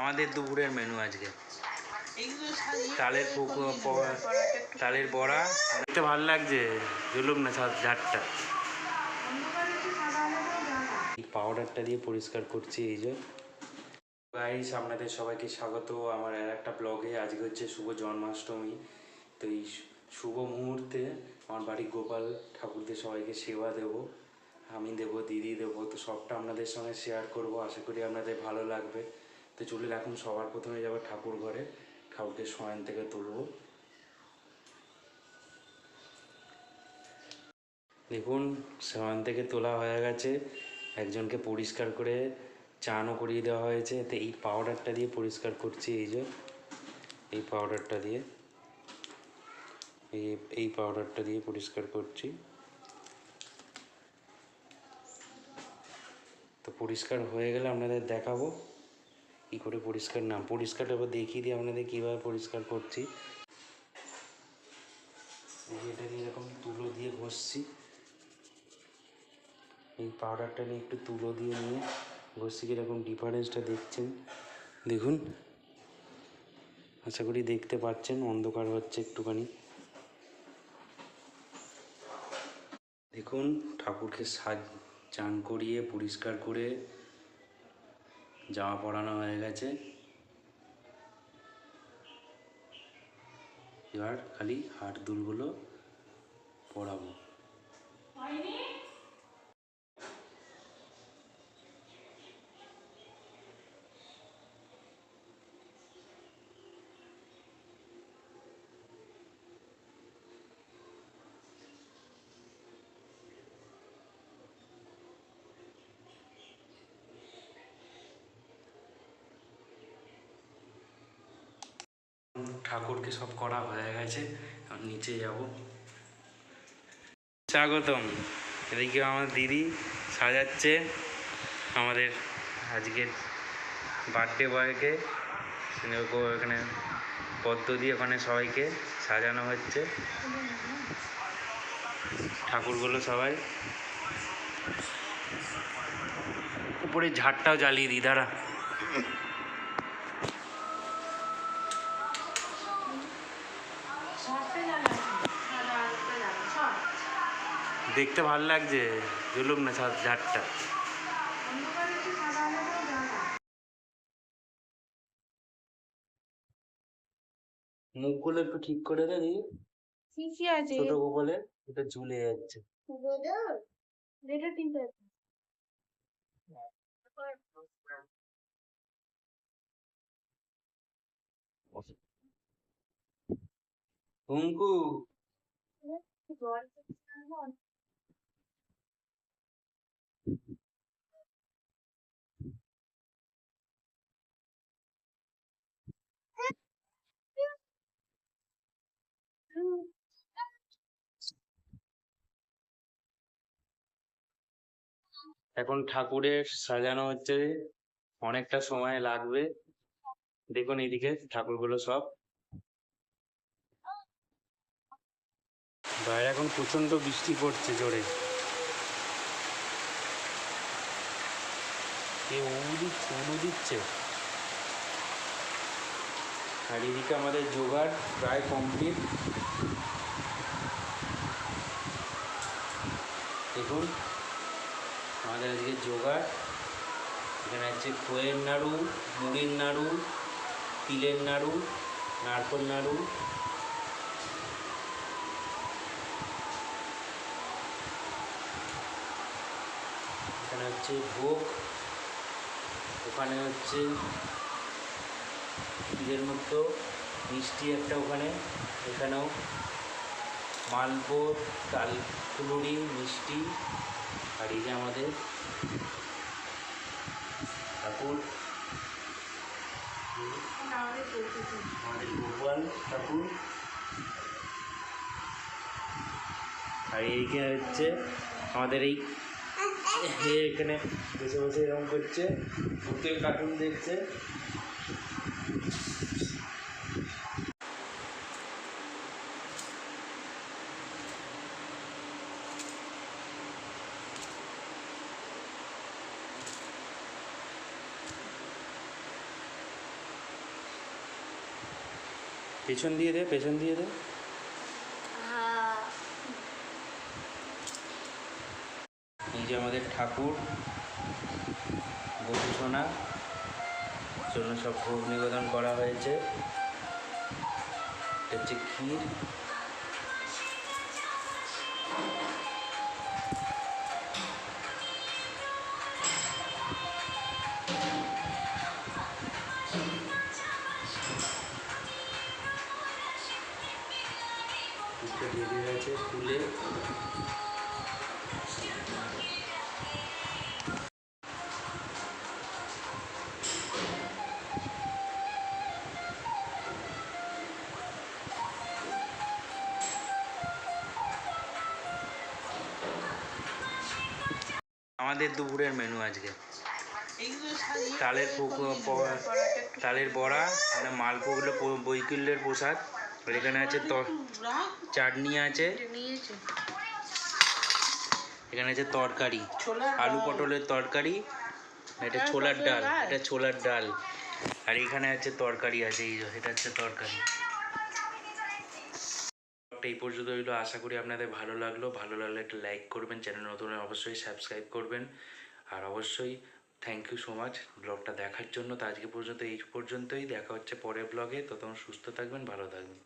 আমাদের দুপুরের মেনু আজকে তালের বড়া। দেখতে ভালো লাগছে, জুলুম না ঝাড়টা। এই পাউডারটা দিয়ে পরিষ্কার করছি। এই যে গাইস, আপনাদের সবাইকে স্বাগত আমার আর একটা ব্লগে। আজকে হচ্ছে শুভ জন্মাষ্টমী। তো এই শুভ মুহূর্তে আমার বাড়ি গোপাল ঠাকুরদের সবাইকে সেবা দেব, আমি দেব, দিদি দেব। তো সবটা আপনাদের সঙ্গে শেয়ার করব, আশা করি আপনাদের ভালো লাগবে। তো চলুন এখন সবার প্রথমে যাবো ঠাকুর ঘরে, ঠাকুরকে শয়ন থেকে তুলব। দেখুন, শয়ন থেকে তোলা হয়ে গেছে, একজনকে পরিষ্কার করে চানও করিয়ে দেওয়া হয়েছে। তো এই পাউডারটা দিয়ে পরিষ্কার করছি। এই যে এই পাউডারটা দিয়ে, এই পাউডারটা দিয়ে পরিষ্কার করছি। তো পরিষ্কার হয়ে গেলে আপনাদের দেখাবো কী করে পরিষ্কার, না পরিষ্কারটা এবার দেখিয়ে দিই আপনাদের কীভাবে পরিষ্কার করছি। এটা নিয়ে এরকম তুলো দিয়ে ঘষছি, এই পাউডারটা নিয়ে একটু তুলো দিয়ে নিয়ে ঘষছি। কীরকম ডিফারেন্সটা দেখছেন দেখুন, আশা করি দেখতে পাচ্ছেন, অন্ধকার হচ্ছে একটুখানি। দেখুন, ঠাকুরকে চান করিয়ে পরিষ্কার করে জামা পরানো হয়ে গেছে। এবার খালি হাত দুলগুলো পরাবো। ঠাকুরকে সব করা হয়ে গেছে, আমি নিচে যাব। স্বাগতম। এদিকে আমার দিদি সাজাচ্ছে আমাদের আজকের বার্থডে বয়কে। এখানে পদ্ম দিয়ে ওখানে সবাইকে সাজানো হচ্ছে, ঠাকুরগুলো সবাই। উপরে ঝাড়টাও জ্বালিয়ে দিই, দাঁড়া। দেখতে ভালো লাগছে, জুলুম না ঝাড়টা। মুখগুলো একটু ঠিক করে দে দিদি, ছোট গোপালে এটা ঝুলে যাচ্ছে। হুঙ্কু, এখন ঠাকুরের সাজানো হচ্ছে, অনেকটা সময় লাগবে। দেখুন এইদিকে ঠাকুরগুলো সব। বাইরে এখন প্রচন্ড বৃষ্টি পড়ছে জোরে, কেউ উলু দিচ্ছে। আর এদিকে আমাদের জোগাড় প্রায় কমপ্লিট। দেখুন আমাদের আজকে জোগাড়, এখানে আছে খোয়ের নাড়ু, মুড়ির নাড়ু, তিলের নাড়ু, নারকোল নাড়ু। এখানে হচ্ছে ভোগ, ওখানে হচ্ছে তিলের মতো মিষ্টি একটা, ওখানে এখানেও মালপোয়া, তাল ফুলুরি, মিষ্টি। আর এই যে আমাদের ঠাকুর, আমাদের গোপাল ঠাকুর। আর এইখানে হচ্ছে আমাদের এই এখানে বসে বসে এরকম করছে, ভূতের কার্টুন দেখছে। পেছন দিয়ে দে, পেছন দিয়ে দে। এই যে আমাদের ঠাকুর গোপু সোনা জন্য সব ভোগ নিবেদন করা হয়েছে। এটা হচ্ছে ক্ষীর। দুটো ঢেকে গেছে ফুলে। আমাদের দুপুরের মেনু আজকে তালের বড়া, মানে মালপোগুলো বৈকুল্যের প্রসাদ। আর এখানে আছে চাটনি আছে, এখানে আছে তরকারি, আলু পটলের তরকারি, এটা ছোলার ডাল, এটা ছোলার ডাল। আর এখানে আছে তরকারি আছে, এই এটা হচ্ছে তরকারি। এই পর্যন্ত রইলো, আশা করি আপনাদের ভালো লাগলো। ভালো লাগলে একটা লাইক করবেন, চ্যানেল নতুন হলে অবশ্যই সাবস্ক্রাইব করবেন। আর অবশ্যই থ্যাংক ইউ সো মাচ ব্লগটা দেখার জন্য। তো আজকে পর্যন্ত এই পর্যন্তই, দেখা হচ্ছে পরের ব্লগে। ততক্ষণ সুস্থ থাকবেন, ভালো থাকবেন।